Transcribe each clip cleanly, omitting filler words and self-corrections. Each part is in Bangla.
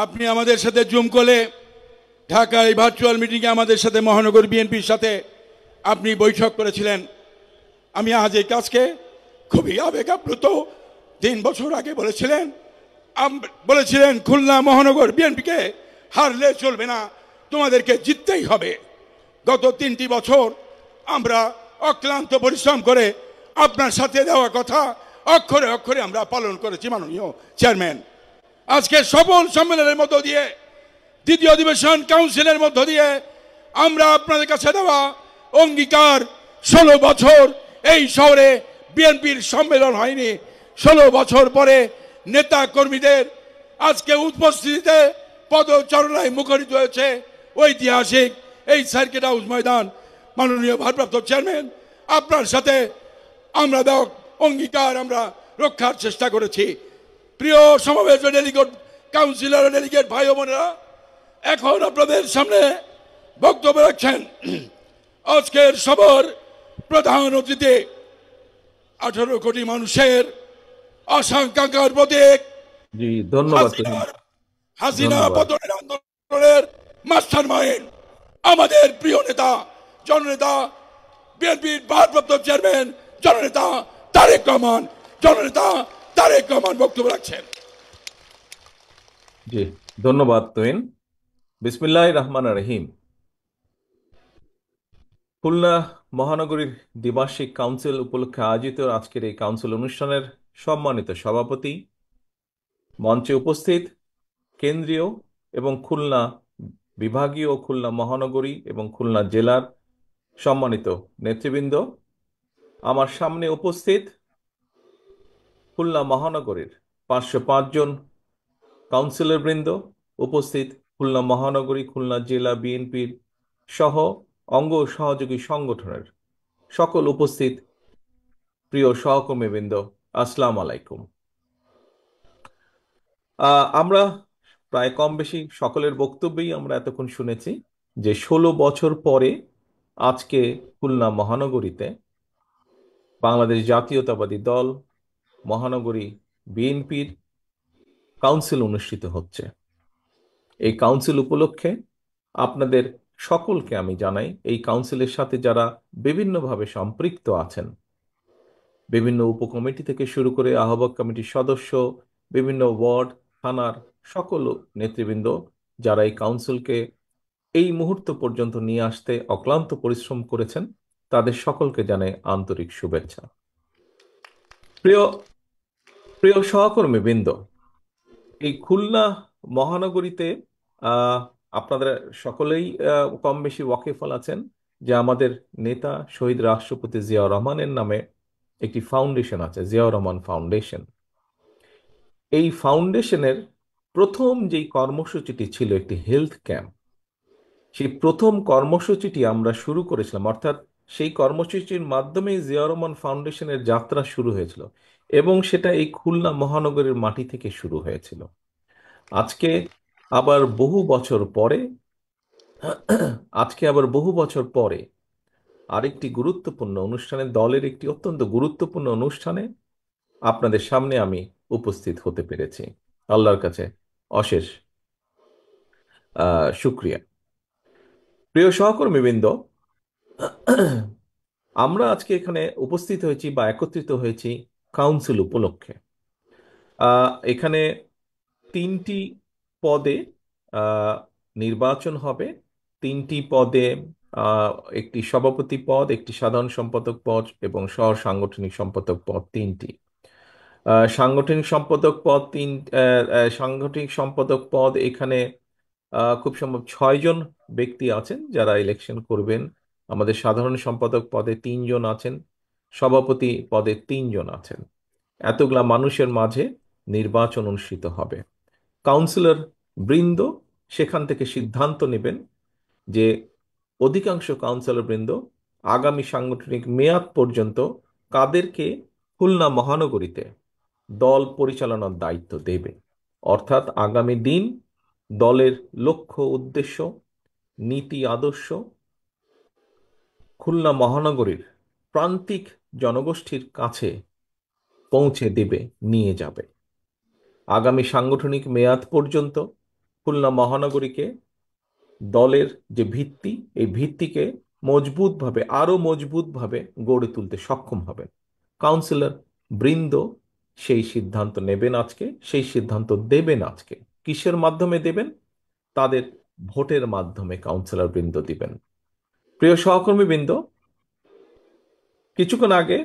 আপনি আমাদের সাথে জুম কলে ঢাকায় ভার্চুয়াল মিটিংয়ে আমাদের সাথে মহানগর বিএনপির সাথে আপনি বৈঠক করেছিলেন। আমি আজ এই কাজকে খুবই আবেগাপ্লুত। 3 বছর আগে বলেছিলেন খুলনা মহানগর বিএনপিকে হারলে চলবে না, তোমাদেরকে জিততেই হবে। গত 3টি বছর আমরা অক্লান্ত পরিশ্রম করে আপনার সাথে দেওয়া কথা অক্ষরে অক্ষরে আমরা পালন করেছি। মাননীয় চেয়ারম্যান, আজকে সফল সম্মেলনের মধ্য দিয়ে, দ্বিতীয় অধিবেশন কাউন্সিলের মধ্য দিয়ে আমরা আপনাদের কাছে দেওয়া অঙ্গীকার, 16 বছর এই শহরে বিএনপির সম্মেলন হয়নি। 16 বছর পরে নেতা কর্মীদের আজকে উপস্থিতিতে পদচারণায় মুখরিত হয়েছে ঐতিহাসিক এই সার্কিট হাউস ময়দান। মাননীয় ভারপ্রাপ্ত চেয়ারম্যান, আপনার সাথে আমরা দেওয়া অঙ্গীকার আমরা রক্ষার চেষ্টা করেছি। প্রিয় সমাবেশ ডেলিগেট, কাউন্সিলর ডেলিগেট ভাই বোনেরা, এখন আপনাদের সামনে বক্তব্য রাখছেন আজকের সভার প্রধান অতিথি, 18 কোটি মানুষের আশঙ্কার প্রতীক, জি ধন্যবাদ। হাসিনা পতনের আন্দোলনের মাস্টার মাইন্ড, আমাদের প্রিয় নেতা, জননেতা, বিএনপির ভারপ্রাপ্ত চেয়ারম্যান জননেতা তারেক রহমান। জননেতা তারেক রহমান বক্তব্য রাখছেন। জি ধন্যবাদ তুহিন। বিসমিল্লাহির রহমানির রহিম। খুলনা মহানগরীর দ্বিবার্ষিক কাউন্সিল উপলক্ষে আয়োজিত আজকের এই কাউন্সিল অনুষ্ঠানের সম্মানিত সভাপতি, মঞ্চে উপস্থিত কেন্দ্রীয় এবং খুলনা বিভাগীয়, খুলনা মহানগরী এবং খুলনা জেলার সম্মানিত নেতৃবৃন্দ, আমার সামনে উপস্থিত খুলনা মহানগরীর 505 জন কাউন্সিলর বৃন্দ, উপস্থিত খুলনা মহানগরী, খুলনা জেলা বিএনপির সহ অঙ্গ সহযোগী সংগঠনের সকল উপস্থিত প্রিয় সহকর্মীবৃন্দ, আসসালামু আলাইকুম। আমরা প্রায় কম বেশি সকলের বক্তব্যেই আমরা এতক্ষণ শুনেছি যে 16 বছর পরে আজকে খুলনা মহানগরীতে বাংলাদেশ জাতীয়তাবাদী দল মহানগরী বিএনপির কাউন্সিল অনুষ্ঠিত হচ্ছে। এই কাউন্সিল উপলক্ষে আপনাদের সকলকে আমি জানাই, এই কাউন্সিলের সাথে যারা বিভিন্নভাবে সম্পৃক্ত আছেন, বিভিন্ন উপকমিটি থেকে শুরু করে আহ্বায়ক কমিটির সদস্য, বিভিন্ন ওয়ার্ড, থানার সকল নেতৃবৃন্দ যারা এই কাউন্সিলকে এই মুহূর্ত পর্যন্ত নিয়ে আসতে অক্লান্ত পরিশ্রম করেছেন, তাদের সকলকে জানাই আন্তরিক শুভেচ্ছা। প্রিয় প্রিয় সহকর্মীবৃন্দ, এই খুলনা মহানগরীতে আপনাদের সকলেই কম বেশি ওয়াকিফল আছেন যে আমাদের নেতা শহীদ রাষ্ট্রপতি জিয়াউর রহমানের নামে একটি ফাউন্ডেশন আছে, জিয়াউর রহমান ফাউন্ডেশন। এই ফাউন্ডেশনের প্রথম যেই কর্মসূচিটি ছিল একটি হেলথ ক্যাম্প, সেই প্রথম কর্মসূচিটি আমরা শুরু করেছিলাম, অর্থাৎ সেই কর্মসূচির মাধ্যমে জিয়াউর রহমান ফাউন্ডেশনের যাত্রা শুরু হয়েছিল এবং সেটা এই খুলনা মহানগরের মাটি থেকে শুরু হয়েছিল। আজকে আবার বহু বছর পরে আরেকটি গুরুত্বপূর্ণ অনুষ্ঠানে, দলের একটি অত্যন্ত গুরুত্বপূর্ণ অনুষ্ঠানে আপনাদের সামনে আমি উপস্থিত হতে পেরেছি। আল্লাহর কাছে অশেষ শুক্রিয়া। প্রিয় সহকর্মীবৃন্দ, আমরা আজকে এখানে উপস্থিত হয়েছি বা একত্রিত হয়েছি কাউন্সিল উপলক্ষে। এখানে 3টি পদে নির্বাচন হবে। 3টি পদে একটি সভাপতি পদ, একটি সাধারণ সম্পাদক পদ এবং সহ সাংগঠনিক সম্পাদক পদ 3টি। সাংগঠনিক সম্পাদক পদ এখানে খুব সম্ভব 6 জন ব্যক্তি আছেন যারা ইলেকশন করবেন। আমাদের সাধারণ সম্পাদক পদে 3 জন আছেন, সভাপতি পদে 3 জন আছেন। এতগুলা মানুষের মাঝে নির্বাচন অনুষ্ঠিত হবে। কাউন্সিলর বৃন্দ সেখান থেকে সিদ্ধান্ত নেবেন যে অধিকাংশ কাউন্সিলর বৃন্দ আগামী সাংগঠনিক মেয়াদ পর্যন্ত কাদেরকে খুলনা মহানগরীতে দল পরিচালনার দায়িত্ব দেবে। অর্থাৎ আগামী দিন দলের লক্ষ্য, উদ্দেশ্য, নীতি, আদর্শ খুলনা মহানগরীর প্রান্তিক জনগোষ্ঠীর কাছে পৌঁছে দেবে, নিয়ে যাবে। আগামী সাংগঠনিক মেয়াদ পর্যন্ত খুলনা মহানগরীকে, দলের যে ভিত্তি, এই ভিত্তিকে মজবুতভাবে, আরো মজবুতভাবে গড়ে তুলতে সক্ষম হবেন। কাউন্সিলর বৃন্দ সেই সিদ্ধান্ত নেবেন আজকে, সেই সিদ্ধান্ত দেবেন আজকে। কিসের মাধ্যমে দেবেন? তাদের ভোটের মাধ্যমে কাউন্সিলর বৃন্দ দিবেন। প্রিয় সহকর্মী বৃন্দ, কিছুক্ষণ আগে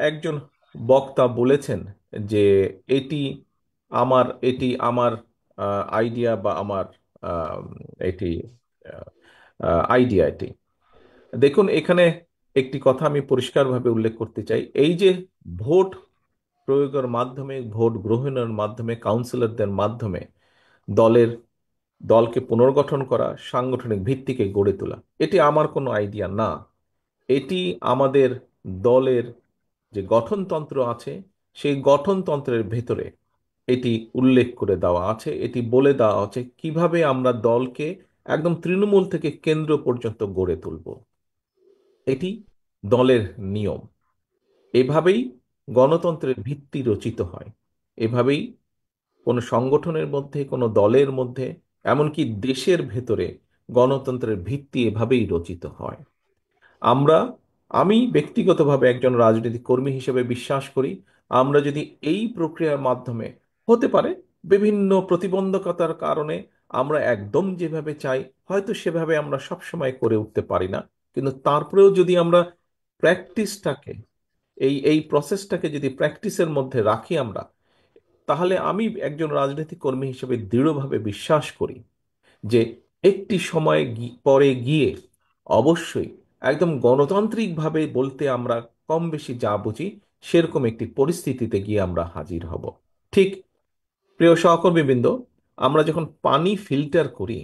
একজন বক্তা বলেছেন যে এটি এটি আমার আইডিয়া বা আমার আহ, এটি আইডিয়া এটি। দেখুন, এখানে একটি কথা আমি পরিষ্কারভাবে উল্লেখ করতে চাই। এই যে ভোট প্রয়োগের মাধ্যমে, ভোট গ্রহণের মাধ্যমে, কাউন্সিলরদের মাধ্যমে দলের দলকে পুনর্গঠন করা, সাংগঠনিক ভিত্তিকে গড়ে তোলা, এটি আমার কোনো আইডিয়া না। এটি আমাদের দলের যে গঠনতন্ত্র আছে, সেই গঠনতন্ত্রের ভেতরে এটি উল্লেখ করে দেওয়া আছে। এটি বলে দেওয়া আছে কিভাবে আমরা দলকে একদম তৃণমূল থেকে কেন্দ্র পর্যন্ত গড়ে তুলব। এটি দলের নিয়ম। এভাবেই গণতন্ত্রের ভিত্তি রচিত হয়। এভাবেই কোনো সংগঠনের মধ্যে, কোনো দলের মধ্যে, এমনকি দেশের ভেতরে গণতন্ত্রের ভিত্তি এভাবেই রচিত হয়। আমরা আমি ব্যক্তিগতভাবে একজন রাজনৈতিক কর্মী হিসেবে বিশ্বাস করি, আমরা যদি এই প্রক্রিয়ার মাধ্যমে, হতে পারে বিভিন্ন প্রতিবন্ধকতার কারণে আমরা একদম যেভাবে চাই হয়তো সেভাবে আমরা সবসময় করে উঠতে পারি না, কিন্তু তারপরেও যদি আমরা প্র্যাকটিসটাকে, এই প্রসেসটাকে যদি প্র্যাকটিসের মধ্যে রাখি আমরা, তাহলে আমি একজন রাজনৈতিক কর্মী হিসেবে দৃঢ়ভাবে বিশ্বাস করি যে একটি সময় পরে গিয়ে অবশ্যই একদম গণতান্ত্রিকভাবে বলতে আমরা কম বেশি যা বুঝি সেরকম একটি পরিস্থিতিতে গিয়ে আমরা হাজির হব। ঠিক, প্রিয় সহকর্মীবৃন্দ, আমরা যখন পানি ফিল্টার করি,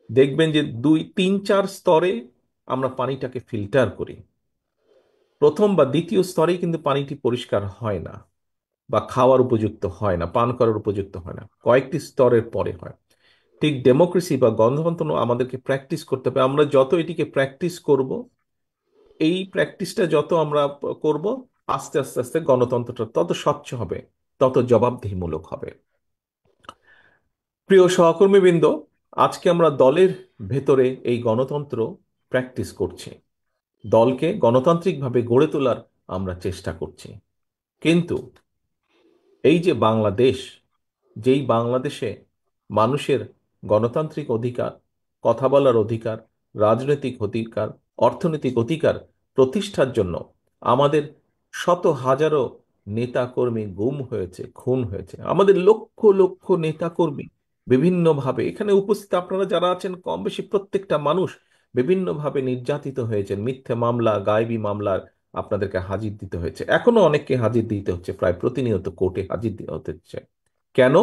দেখবেন যে 2, 3, 4 স্তরে আমরা পানিটাকে ফিল্টার করি। প্রথম বা দ্বিতীয় স্তরেই কিন্তু পানিটি পরিষ্কার হয় না, বা খাওয়ার উপযুক্ত হয় না, পান করার উপযুক্ত হয় না, কয়েকটি স্তরের পরে হয়। ঠিক ডেমোক্রেসি বা গণতন্ত্র আমাদেরকে প্র্যাকটিস করতে হবে। আমরা যত এটিকে প্র্যাকটিস করব, এই প্র্যাকটিসটা যত আমরা করব, আস্তে আস্তে আস্তে গণতন্ত্রটা তত স্বচ্ছ হবে, তত জবাবদিহিমূলক হবে। প্রিয় সহকর্মীবৃন্দ, আজকে আমরা দলের ভেতরে এই গণতন্ত্র প্র্যাকটিস করছি, দলকে গণতান্ত্রিকভাবে গড়ে তোলার আমরা চেষ্টা করছি। কিন্তু এই যে বাংলাদেশ, যেই বাংলাদেশে মানুষের গণতান্ত্রিক অধিকার, কথা বলার অধিকার, রাজনৈতিক অধিকার, অর্থনৈতিক অধিকার প্রতিষ্ঠার জন্য আমাদের শত হাজারো নেতাকর্মী গুম হয়েছে, খুন হয়েছে, আমাদের লক্ষ লক্ষ নেতাকর্মী বিভিন্নভাবে, এখানে উপস্থিত আপনারা যারা আছেন কম বেশি প্রত্যেকটা মানুষ বিভিন্নভাবে নির্যাতিত হয়েছেন, মিথ্যে মামলা, গায়েবী মামলার আপনাদেরকে হাজির দিতে হয়েছে, এখনো অনেককে হাজির দিতে হচ্ছে, প্রায় প্রতিনিয়ত কোর্টে হাজির দিতে হচ্ছে। কেন?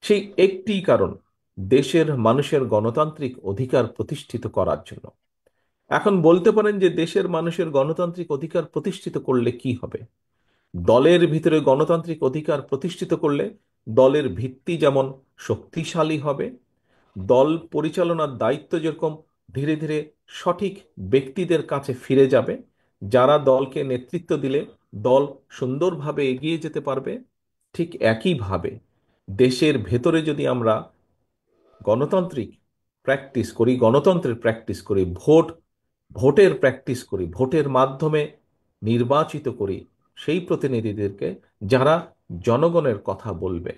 সেই একটি কারণ, দেশের মানুষের গণতান্ত্রিক অধিকার প্রতিষ্ঠিত করার জন্য। এখন বলতে পারেন যে দেশের মানুষের গণতান্ত্রিক অধিকার প্রতিষ্ঠিত করলে কি হবে? দলের ভিতরে গণতান্ত্রিক অধিকার প্রতিষ্ঠিত করলে দলের ভিত্তি যেমন শক্তিশালী হবে, দল পরিচালনার দায়িত্ব যেরকম ধীরে ধীরে সঠিক ব্যক্তিদের কাছে ফিরে যাবে, যারা দলকে নেতৃত্ব দিলে দল সুন্দরভাবে এগিয়ে যেতে পারবে, ঠিক একইভাবে দেশের ভেতরে যদি আমরা গণতান্ত্রিক প্র্যাকটিস করি, গণতন্ত্রের প্র্যাকটিস করি, ভোটের প্র্যাকটিস করি, ভোটের মাধ্যমে নির্বাচিত করি সেই প্রতিনিধিদেরকে, যারা জনগণের কথা বলবে,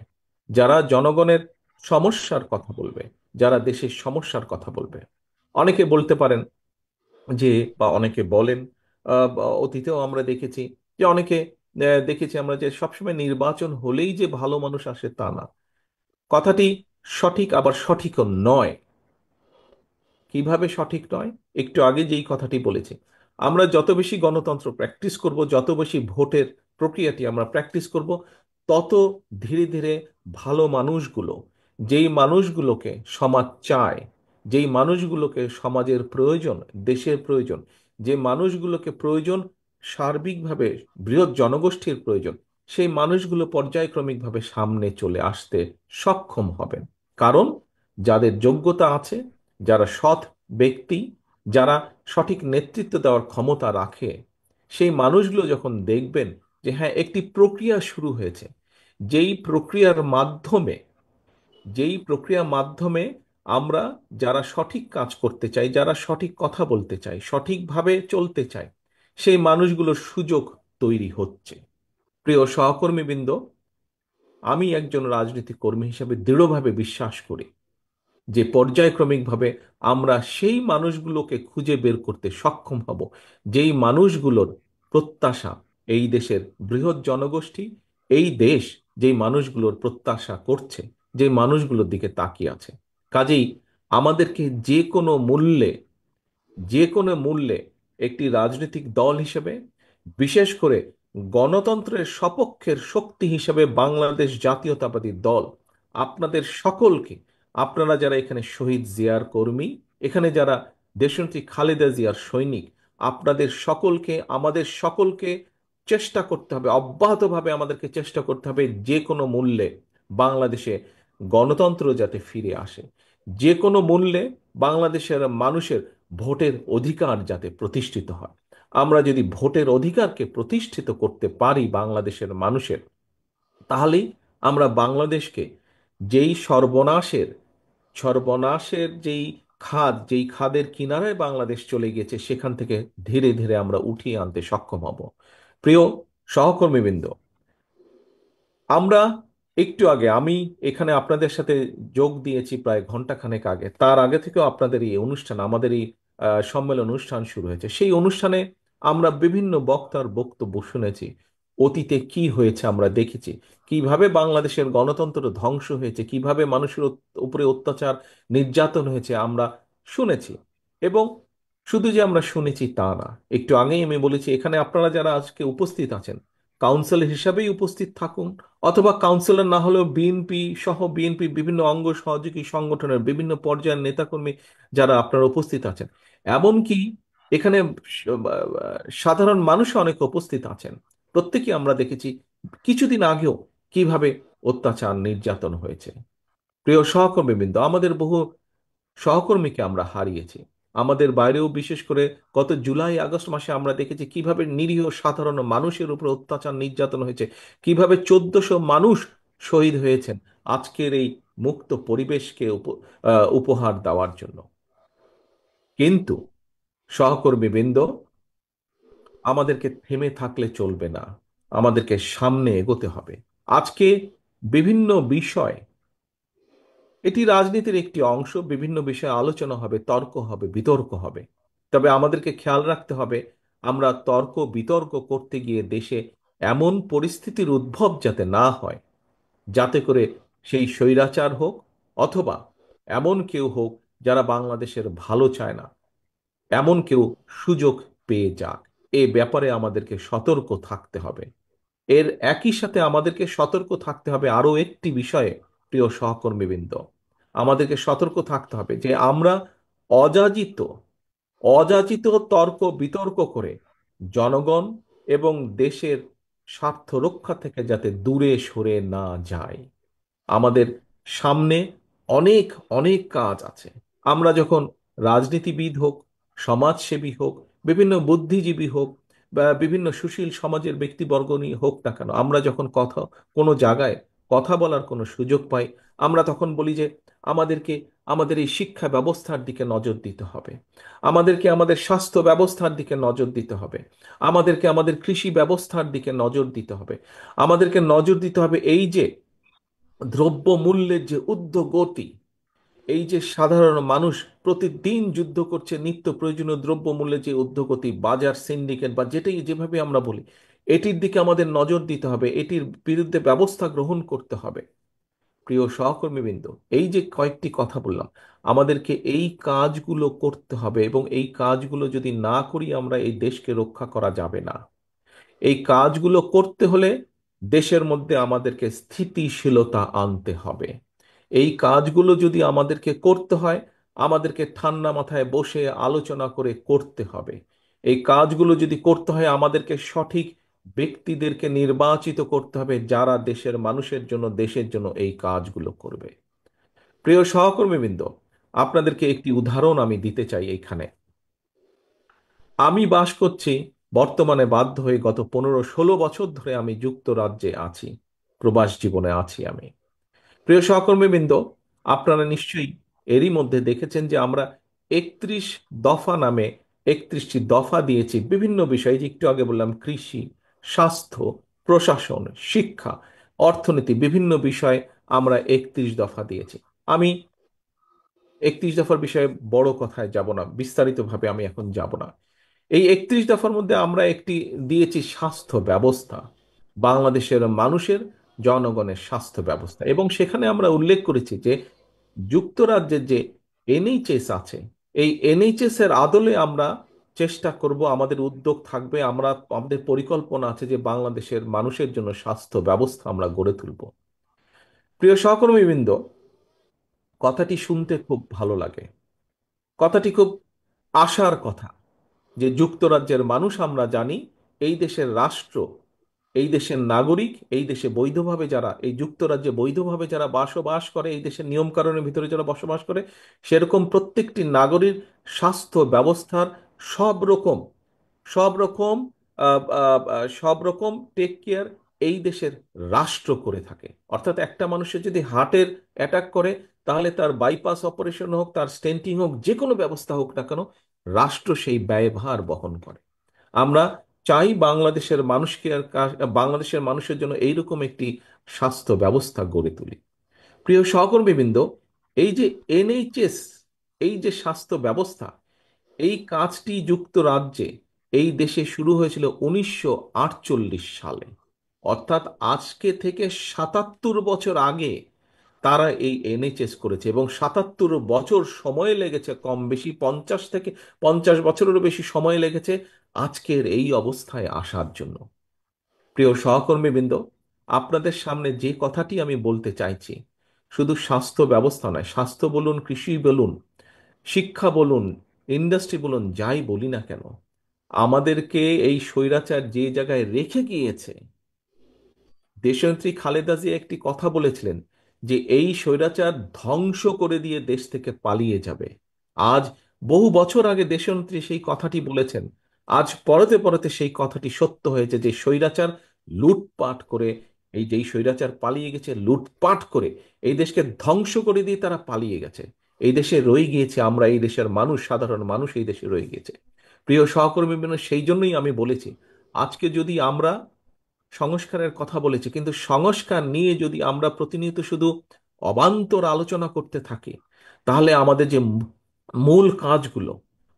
যারা জনগণের সমস্যার কথা বলবে, যারা দেশের সমস্যার কথা বলবে। অনেকে বলতে পারেন যে, বা অনেকে বলেন, বা অতীতেও আমরা দেখেছি যে অনেকে দেখেছি আমরা যে সবসময় নির্বাচন হলেই যে ভালো মানুষ আসে তা না। কথাটি সঠিক, আবার সঠিকও নয়। কিভাবে সঠিক নয়? একটু আগে যেই কথাটি বলেছি, আমরা যত বেশি গণতন্ত্র প্র্যাকটিস করব, যত বেশি ভোটের প্রক্রিয়াটি আমরা প্র্যাকটিস করব, তত ধীরে ধীরে ভালো মানুষগুলো, যেই মানুষগুলোকে সমাজ চায়, যেই মানুষগুলোকে সমাজের প্রয়োজন, দেশের প্রয়োজন, যে মানুষগুলোকে প্রয়োজন সার্বিকভাবে, বৃহৎ জনগোষ্ঠীর প্রয়োজন, সেই মানুষগুলো পর্যায়ক্রমিকভাবে সামনে চলে আসতে সক্ষম হবেন। কারণ যাদের যোগ্যতা আছে, যারা সৎ ব্যক্তি, যারা সঠিক নেতৃত্ব দেওয়ার ক্ষমতা রাখে, সেই মানুষগুলো যখন দেখবেন যে হ্যাঁ, একটি প্রক্রিয়া শুরু হয়েছে, যেই প্রক্রিয়ার মাধ্যমে যেই প্রক্রিয়ার মাধ্যমে আমরা যারা সঠিক কাজ করতে চাই, যারা সঠিক কথা বলতে চাই, সঠিকভাবে চলতে চাই, সেই মানুষগুলোর সুযোগ তৈরি হচ্ছে। প্রিয় সহকর্মীবৃন্দ, আমি একজন রাজনৈতিক কর্মী হিসেবে দৃঢ়ভাবে বিশ্বাস করি যে পর্যায়ক্রমিকভাবে আমরা সেই মানুষগুলোকে খুঁজে বের করতে সক্ষম হব, যেই মানুষগুলোর প্রত্যাশা এই দেশের বৃহৎ জনগোষ্ঠী, এই দেশ যেই মানুষগুলোর প্রত্যাশা করছে, যে মানুষগুলোর দিকে তাকিয়ে আছে। কাজেই আমাদেরকে যে কোনো মূল্যে একটি রাজনৈতিক দল হিসেবে, বিশেষ করে গণতন্ত্রের সপক্ষের শক্তি হিসেবে বাংলাদেশ জাতীয়তাবাদী দল আপনাদের সকলকে, আপনারা যারা এখানে শহীদ জিয়ার কর্মী, এখানে যারা দেশনেত্রী খালেদা জিয়ার সৈনিক, আপনাদের সকলকে, আমাদের সকলকে চেষ্টা করতে হবে, অব্যাহতভাবে আমাদেরকে চেষ্টা করতে হবে যে কোনো মূল্যে বাংলাদেশে গণতন্ত্র যাতে ফিরে আসে, যে কোনো মূল্যে বাংলাদেশের মানুষের ভোটের অধিকার যাতে প্রতিষ্ঠিত হয়। আমরা যদি ভোটের অধিকারকে প্রতিষ্ঠিত করতে পারি বাংলাদেশের মানুষের, তাহলেই আমরা বাংলাদেশকে যেই সর্বনাশের সর্বনাশের যেই খাদের কিনারায় বাংলাদেশ চলে গেছে, সেখান থেকে ধীরে ধীরে আমরা উঠিয়ে আনতে সক্ষম হব। প্রিয় সহকর্মীবৃন্দ, আমরা একটু আগে, আমি এখানে আপনাদের সাথে যোগ দিয়েছি প্রায় ঘন্টাখানেক আগে, তার আগে থেকেও আপনাদের এই অনুষ্ঠান, আমাদের এই সম্মেলন অনুষ্ঠান শুরু হয়েছে। সেই অনুষ্ঠানে আমরা বিভিন্ন বক্তার বক্তব্য শুনেছি। অতীতে কি হয়েছে আমরা দেখেছি, কিভাবে বাংলাদেশের গণতন্ত্র ধ্বংস হয়েছে, কিভাবে মানুষের উপরে অত্যাচার, নির্যাতন হয়েছে আমরা শুনেছি। এবং শুধু যে আমরা শুনেছি তা না, একটু আগেই আমি বলেছি এখানে আপনারা যারা আজকে উপস্থিত আছেন, কাউন্সিলর হিসাবেই উপস্থিত থাকুন, অথবা কাউন্সিলর না হলেও বিএনপি সহ বিএনপি বিভিন্ন অঙ্গ সহযোগী সংগঠনের বিভিন্ন পর্যায়ের নেতাকর্মী যারা আপনারা উপস্থিত আছেন, এমনকি এখানে সাধারণ মানুষ অনেক উপস্থিত আছেন, প্রত্যেকে আমরা দেখেছি কিছুদিন আগেও কিভাবে অত্যাচার নির্যাতন হয়েছে। প্রিয় সহকর্মীবৃন্দ, আমাদের বহু সহকর্মীকে আমরা হারিয়েছি। আমাদের বাইরেও, বিশেষ করে গত জুলাই আগস্ট মাসে আমরা দেখেছি কিভাবে নিরীহ সাধারণ মানুষের উপর অত্যাচার নির্যাতন হয়েছে, কিভাবে 1400 মানুষ শহীদ হয়েছেন আজকের এই মুক্ত পরিবেশকে উপহার দেওয়ার জন্য। কিন্তু সহকর্মীবৃন্দ, আমাদেরকে থেমে থাকলে চলবে না, আমাদেরকে সামনে এগোতে হবে। আজকে বিভিন্ন বিষয়, এটি রাজনীতির একটি অংশ, বিভিন্ন বিষয়ে আলোচনা হবে, তর্ক হবে, বিতর্ক হবে। তবে আমাদেরকে খেয়াল রাখতে হবে আমরা তর্ক বিতর্ক করতে গিয়ে দেশে এমন পরিস্থিতির উদ্ভব যাতে না হয়, যাতে করে সেই স্বৈরাচার হোক অথবা এমন কেউ হোক যারা বাংলাদেশের ভালো চায় না, এমন কেউ সুযোগ পেয়ে যাক। এ ব্যাপারে আমাদেরকে সতর্ক থাকতে হবে। এর একই সাথে আমাদেরকে সতর্ক থাকতে হবে আরো একটি বিষয়ে। প্রিয় সহকর্মীবৃন্দ, আমাদেরকে সতর্ক থাকতে হবে যে আমরা অযাচিত অযাচিত তর্ক বিতর্ক করে জনগণ এবং দেশের স্বার্থ রক্ষা থেকে যাতে দূরে সরে না যায়। আমাদের সামনে অনেক অনেক কাজ আছে। আমরা যখন রাজনীতিবিদ হোক, সমাজসেবী হোক, বিভিন্ন বুদ্ধিজীবী হোক, বা বিভিন্ন সুশীল সমাজের ব্যক্তিবর্গ নিয়ে হোক না কেন, আমরা যখন কোনো জায়গায় কথা বলার কোনো সুযোগ পাই, আমরা তখন বলি যে আমাদেরকে আমাদের এই শিক্ষা ব্যবস্থার দিকে নজর দিতে হবে, আমাদেরকে আমাদের স্বাস্থ্য ব্যবস্থার দিকে নজর দিতে হবে, আমাদেরকে আমাদের কৃষি ব্যবস্থার দিকে নজর দিতে হবে, আমাদেরকে নজর দিতে হবে এই যে দ্রব্য মূল্যের যে ঊর্ধ্বগতি, এই যে সাধারণ মানুষ প্রতিদিন যুদ্ধ করছে নিত্য প্রয়োজনীয় দ্রব্য মূল্যের যে ঊর্ধ্বগতি, বাজার সিন্ডিকেট বা যেটাই যেভাবে আমরা বলি, এটির দিকে আমাদের নজর দিতে হবে, এটির বিরুদ্ধে ব্যবস্থা গ্রহণ করতে হবে। প্রিয় সহকর্মীবৃন্দ, এই যে কয়েকটি কথা বললাম, আমাদেরকে এই কাজগুলো করতে হবে, এবং এই কাজগুলো যদি না করি আমরা এই দেশকে রক্ষা করা যাবে না। এই কাজগুলো করতে হলে দেশের মধ্যে আমাদেরকে স্থিতিশীলতা আনতে হবে। এই কাজগুলো যদি আমাদেরকে করতে হয়, আমাদেরকে ঠান্ডা মাথায় বসে আলোচনা করে করতে হবে। এই কাজগুলো যদি করতে হয়, আমাদেরকে সঠিক ব্যক্তিদেরকে নির্বাচিত করতে হবে যারা দেশের মানুষের জন্য, দেশের জন্য এই কাজগুলো করবে। প্রিয় সহকর্মীবৃন্দ, আপনাদেরকে একটি উদাহরণ আমি দিতে চাই এইখানে। আমি বাস করছি, বর্তমানে বাধ্য হয়ে গত 15-16 বছর ধরে আমি যুক্তরাজ্যে আছি, প্রবাস জীবনে আছি আমি। প্রিয় সহকর্মীবৃন্দ, আপনারা নিশ্চয়ই এরই মধ্যে দেখেছেন যে আমরা 31 দফা নামে 31টি দফা দিয়েছি বিভিন্ন বিষয়ে, যে একটু আগে বললাম কৃষি, স্বাস্থ্য, প্রশাসন, শিক্ষা, অর্থনীতি, বিভিন্ন বিষয়ে আমরা 31 দফা দিয়েছি। আমি 31 দফার বিষয়ে বড় কথায় যাব না, বিস্তারিতভাবে আমি এখন যাব না। এই 31 দফার মধ্যে আমরা একটি দিয়েছি স্বাস্থ্য ব্যবস্থা, বাংলাদেশের মানুষের, জনগণের স্বাস্থ্য ব্যবস্থা। এবং সেখানে আমরা উল্লেখ করেছি যে যুক্তরাজ্যের যে এনএইচএস আছে, এই এনএইচএস এর আদলে আমরা চেষ্টা করব, আমাদের উদ্যোগ থাকবে, আমাদের পরিকল্পনা আছে যে বাংলাদেশের মানুষের জন্য স্বাস্থ্য ব্যবস্থা আমরা গড়ে তুলব। প্রিয় সহকর্মীবৃন্দ, কথাটি শুনতে খুব ভালো লাগে, কথাটি খুব আশার কথা, যে যুক্তরাজ্যের মানুষ, আমরা জানি, এই দেশের রাষ্ট্র, এই দেশের নাগরিক, এই দেশে বৈধভাবে যারা, এই যুক্তরাজ্যে বৈধভাবে যারা বসবাস করে, এই দেশের নিয়মকানুনের ভিতরে যারা বসবাস করে, সেরকম প্রত্যেকটি নাগরিক স্বাস্থ্য ব্যবস্থার সব রকম সব রকম সব রকম টেক কেয়ার এই দেশের রাষ্ট্র করে থাকে। অর্থাৎ একটা মানুষের যদি হার্টের অ্যাটাক করে, তাহলে তার বাইপাস অপারেশন হোক, তার স্টেন্টিং হোক, যে কোনো ব্যবস্থা হোক না কেন, রাষ্ট্র সেই ব্যয়ভার বহন করে। আমরা চাই বাংলাদেশের মানুষকে বাংলাদেশের মানুষের জন্য এইরকম একটি স্বাস্থ্য ব্যবস্থা গড়ে তুলি। প্রিয় সহকর্মীবৃন্দ, এই যে এনএইচএস, এই যে স্বাস্থ্য ব্যবস্থা, এই কাজটি যুক্তরাজ্যে, এই দেশে শুরু হয়েছিল 1948 সালে। অর্থাৎ আজকে থেকে 77 বছর আগে তারা এই এনএইচএস করেছে, এবং 77 বছর সময় লেগেছে, কম বেশি 50 বছরেরও বেশি সময় লেগেছে আজকের এই অবস্থায় আসার জন্য। প্রিয় সহকর্মীবৃন্দ, আপনাদের সামনে যে কথাটি আমি বলতে চাইছি, শুধু স্বাস্থ্য ব্যবস্থা নয়, স্বাস্থ্য বলুন, কৃষি বলুন, শিক্ষা বলুন, ইন্ডাস্ট্রি বলুন, যাই বলি না কেন, আমাদেরকে এই স্বৈরাচার যে জায়গায় রেখে গিয়েছে, দেশনেত্রী খালেদা জিয়া একটি কথা বলেছিলেন যে এই স্বৈরাচার ধ্বংস করে দিয়ে দেশ থেকে পালিয়ে যাবে। আজ বহু বছর আগে দেশনেত্রী সেই কথাটি বলেছেন, আজ পরতে পরতে সেই কথাটি সত্য হয়েছে, যে স্বৈরাচার লুটপাট করে, এই যেই স্বৈরাচার পালিয়ে গেছে লুটপাট করে, এই দেশকে ধ্বংস করে দিয়ে তারা পালিয়ে গেছে। এই দেশে রয়ে গিয়েছে আমরা, এই দেশের মানুষ, সাধারণ মানুষ এই দেশে রয়ে গিয়েছে। প্রিয় সহকর্মী, সেই জন্যই আমি বলেছি, আজকে যদি আমরা সংস্কারের কথা বলেছি, কিন্তু সংস্কার নিয়ে যদি আমরা প্রতিনিয়ত শুধু অবান্তর আলোচনা করতে থাকি, তাহলে আমাদের যে মূল কাজগুলো,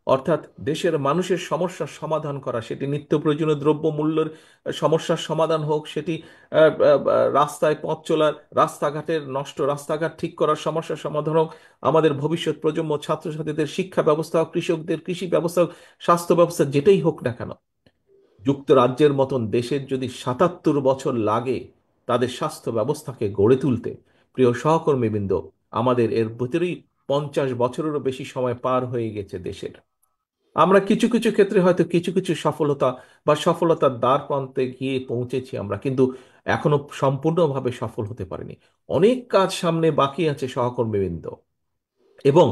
অর্থাৎ দেশের মানুষের সমস্যার সমাধান করা, সেটি নিত্য প্রয়োজনীয় দ্রব্য মূল্যের সমস্যার সমাধান হোক, সেটি রাস্তায় পথ চলার, রাস্তাঘাটের নষ্ট রাস্তাঘাট ঠিক করার সমস্যার সমাধান হোক, আমাদের ভবিষ্যৎ প্রজন্ম ছাত্রছাত্রীদের শিক্ষা ব্যবস্থা হোক, কৃষকদের কৃষি ব্যবস্থা হোক, স্বাস্থ্য ব্যবস্থা, যেটাই হোক না কেন, যুক্তরাজ্যের মতন দেশের যদি 77 বছর লাগে তাদের স্বাস্থ্য ব্যবস্থাকে গড়ে তুলতে, প্রিয় সহকর্মীবৃন্দ, আমাদের এর ভিতরেই 50 বছরেরও বেশি সময় পার হয়ে গেছে দেশের। আমরা কিছু কিছু ক্ষেত্রে হয়তো কিছু কিছু সফলতা বা সফলতার দ্বার প্রান্তে গিয়ে পৌঁছেছি আমরা, কিন্তু এখনো সম্পূর্ণভাবে সফল হতে পারিনি। অনেক কাজ সামনে বাকি আছে সহকর্মীবৃন্দ, এবং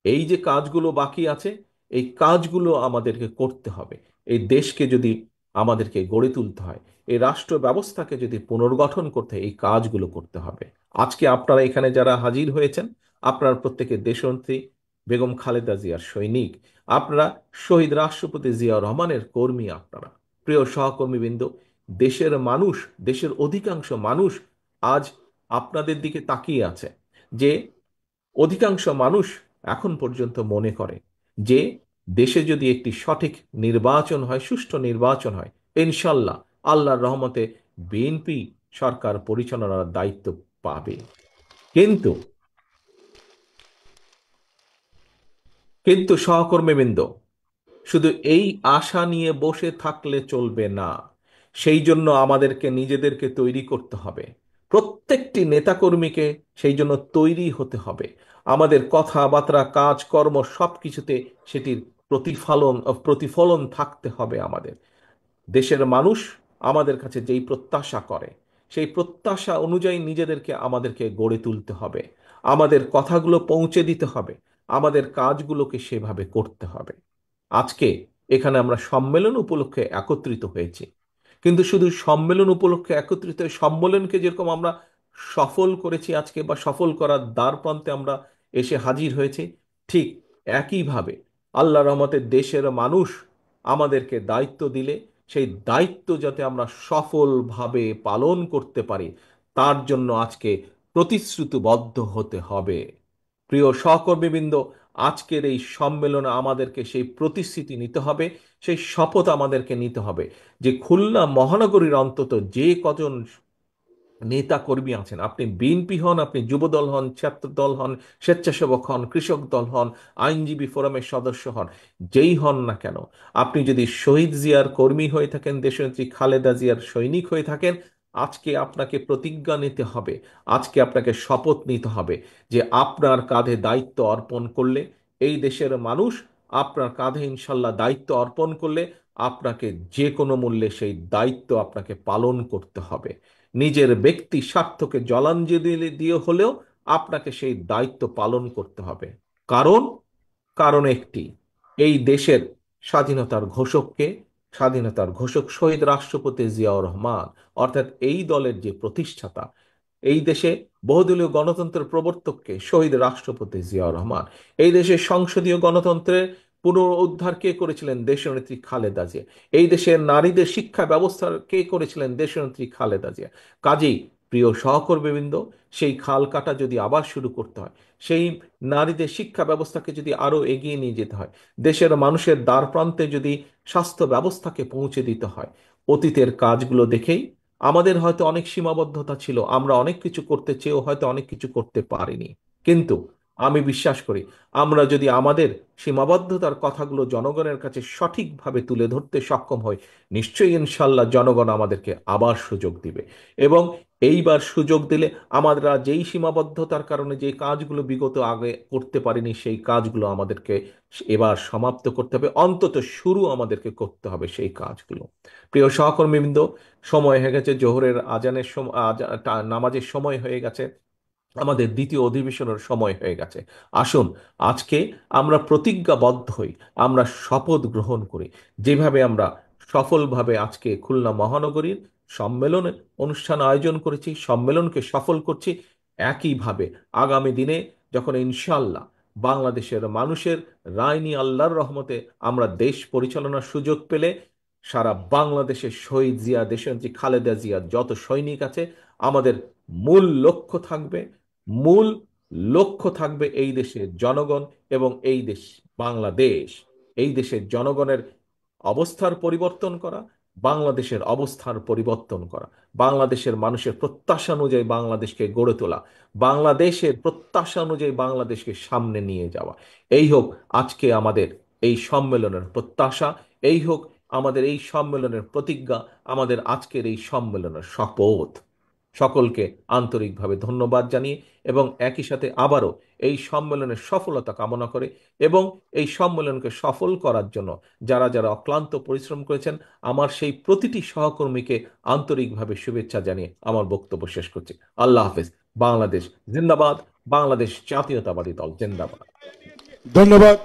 এই যে কাজগুলো বাকি আছে, এই কাজগুলো আমাদেরকে করতে হবে। এই দেশকে যদি আমাদেরকে গড়ে তুলতে হয়, এই রাষ্ট্র ব্যবস্থাকে যদি পুনর্গঠন করতে হয়, এই কাজগুলো করতে হবে। আজকে আপনারা এখানে যারা হাজির হয়েছেন, আপনারা প্রত্যেকে দেশনেত্রী বেগম খালেদা জিয়ার সৈনিক, আপনারা শহীদ রাষ্ট্রপতি জিয়াউর রহমানের কর্মী। আপনারা, প্রিয় সহকর্মীবৃন্দ, দেশের মানুষ, দেশের অধিকাংশ মানুষ আজ আপনাদের দিকে তাকিয়ে আছে। যে অধিকাংশ মানুষ এখন পর্যন্ত মনে করে যে দেশে যদি একটি সঠিক নির্বাচন হয়, সুষ্ঠু নির্বাচন হয়, ইনশাল্লাহ আল্লাহর রহমতে বিএনপি সরকার পরিচালনার দায়িত্ব পাবে। কিন্তু কিন্তু সহকর্মীবৃন্দ, শুধু এই আশা নিয়ে বসে থাকলে চলবে না। সেই জন্য আমাদেরকে নিজেদেরকে তৈরি করতে হবে, প্রত্যেকটি নেতাকর্মীকে সেই জন্য তৈরি হতে হবে। আমাদের কথাবার্তা, কাজকর্ম সবকিছুতে সেটির প্রতিফলন প্রতিফলন থাকতে হবে। আমাদের দেশের মানুষ আমাদের কাছে যেই প্রত্যাশা করে, সেই প্রত্যাশা অনুযায়ী আমাদেরকে গড়ে তুলতে হবে, আমাদের কথাগুলো পৌঁছে দিতে হবে, আমাদের কাজগুলোকে সেভাবে করতে হবে। আজকে এখানে আমরা সম্মেলন উপলক্ষে একত্রিত হয়েছি, কিন্তু শুধু সম্মেলন উপলক্ষে একত্রিত হয়ে সম্মেলনকে যেরকম আমরা সফল করেছি আজকে, বা সফল করার দ্বার প্রান্তে আমরা এসে হাজির হয়েছি, ঠিক একইভাবে আল্লাহ রহমতের দেশের মানুষ আমাদেরকে দায়িত্ব দিলে সেই দায়িত্ব যাতে আমরা সফলভাবে পালন করতে পারি, তার জন্য আজকে প্রতিশ্রুতিবদ্ধ হতে হবে। প্রিয় সহকর্মীবৃন্দ, আজকের এই সম্মেলনে আমাদেরকে সেই প্রতিশ্রুতি নিতে হবে, সেই শপথ আমাদেরকে নিতে হবে যে খুলনা মহানগরীর অন্তত যে কজন নেতা কর্মী আছেন, আপনি বিএনপি হন, আপনি যুবদল হন, ছাত্র দল হন, স্বেচ্ছাসেবক হন, কৃষক দল হন, আইনজীবী ফোরামের সদস্য হন, যেই হন না কেন, আপনি যদি শহীদ জিয়ার কর্মী হয়ে থাকেন, দেশনেত্রী খালেদা জিয়ার সৈনিক হয়ে থাকেন, আজকে আপনাকে প্রতিজ্ঞা নিতে হবে, আজকে আপনাকে শপথ নিতে হবে যে আপনার কাঁধে দায়িত্ব অর্পণ করলে এই দেশের মানুষ, আপনার কাঁধে ইনশাল্লাহ দায়িত্ব অর্পণ করলে আপনাকে যে কোনো মূল্যে সেই দায়িত্ব আপনাকে পালন করতে হবে। নিজের ব্যক্তি স্বার্থকে জলাঞ্জলি দিয়ে হলেও আপনাকে সেই দায়িত্ব পালন করতে হবে। কারণ কারণ একটি, এই দেশের স্বাধীনতার ঘোষককে, স্বাধীনতার ঘোষক শহীদ রাষ্ট্রপতি জিয়াউর রহমান, অর্থাৎ এই দলের যে প্রতিষ্ঠাতা, এই দেশে বহুদলীয় গণতন্ত্রের প্রবর্তককে শহীদ রাষ্ট্রপতি জিয়াউর রহমান, এই দেশের সংসদীয় গণতন্ত্রের পুনরুদ্ধার কে করেছিলেন? দেশনেত্রী খালেদা জিয়া। এই দেশের নারীদের শিক্ষা ব্যবস্থা কে করেছিলেন? দেশনেত্রী খালেদা জিয়া। কাজেই প্রিয় সহকর্মীবৃন্দ, সেই খাল কাটা যদি আবার শুরু করতে হয়, সেই নারীদের শিক্ষা ব্যবস্থাকে যদি আরো এগিয়ে নিয়ে যেতে হয়, দেশের মানুষের দ্বার প্রান্তে যদি স্বাস্থ্য ব্যবস্থাকে পৌঁছে দিতে হয়, অতীতের কাজগুলো দেখেই আমাদের হয়তো অনেক সীমাবদ্ধতা ছিল, আমরা অনেক কিছু করতে চেয়েও হয়তো অনেক কিছু করতে পারিনি। কিন্তু আমি বিশ্বাস করি, আমরা যদি আমাদের সীমাবদ্ধতার কথাগুলো জনগণের কাছে সঠিকভাবে তুলে ধরতে সক্ষম হই, নিশ্চয়ই ইনশাল্লাহ জনগণ আমাদেরকে আবার সুযোগ দিবে। এবং এইবার সুযোগ দিলে আমরা যেই সীমাবদ্ধতার কারণে যে কাজগুলো বিগত আগে করতে পারিনি, সেই কাজগুলো আমাদেরকে এবার সমাপ্ত করতে হবে, অন্তত শুরু আমাদেরকে করতে হবে সেই কাজগুলো। প্রিয় সহকর্মীবৃন্দ, সময় হয়ে গেছে জোহরের আজানের সময়, নামাজের সময় হয়ে গেছে, আমাদের দ্বিতীয় অধিবেশনের সময় হয়ে গেছে। আসুন আজকে আমরা প্রতিজ্ঞাবদ্ধ হই, আমরা শপথ গ্রহণ করি, যেভাবে আমরা সফলভাবে আজকে খুলনা মহানগরীর সম্মেলনে অনুষ্ঠান আয়োজন করেছি, সম্মেলনকে সফল করছি, একইভাবে আগামী দিনে যখন ইনশাল্লাহ বাংলাদেশের মানুষের রায় নিয়ে আল্লাহর রহমতে আমরা দেশ পরিচালনার সুযোগ পেলে, সারা বাংলাদেশের শহীদ জিয়া, দেশনেত্রী খালেদা জিয়ার যত সৈনিক আছে, আমাদের মূল লক্ষ্য থাকবে, মূল লক্ষ্য থাকবে এই দেশের জনগণ এবং এই দেশ বাংলাদেশ, এই দেশের জনগণের অবস্থার পরিবর্তন করা, বাংলাদেশের অবস্থার পরিবর্তন করা, বাংলাদেশের মানুষের প্রত্যাশা অনুযায়ী বাংলাদেশকে গড়ে তোলা, বাংলাদেশের প্রত্যাশা অনুযায়ী বাংলাদেশকে সামনে নিয়ে যাওয়া। এই হোক আজকে আমাদের এই সম্মেলনের প্রত্যাশা, এই হোক আমাদের এই সম্মেলনের প্রতিজ্ঞা, আমাদের আজকের এই সম্মেলনের শপথ। সকলকে আন্তরিকভাবে ধন্যবাদ জানিয়ে এবং একই সাথে আবারও এই সম্মেলনের সফলতা কামনা করে এবং এই সম্মেলনকে সফল করার জন্য যারা যারা অক্লান্ত পরিশ্রম করেছেন, আমার সেই প্রতিটি সহকর্মীকে আন্তরিকভাবে শুভেচ্ছা জানিয়ে আমার বক্তব্য শেষ করছি। আল্লাহ হাফেজ। বাংলাদেশ জিন্দাবাদ, বাংলাদেশ জাতীয়তাবাদী দল জিন্দাবাদ। ধন্যবাদ।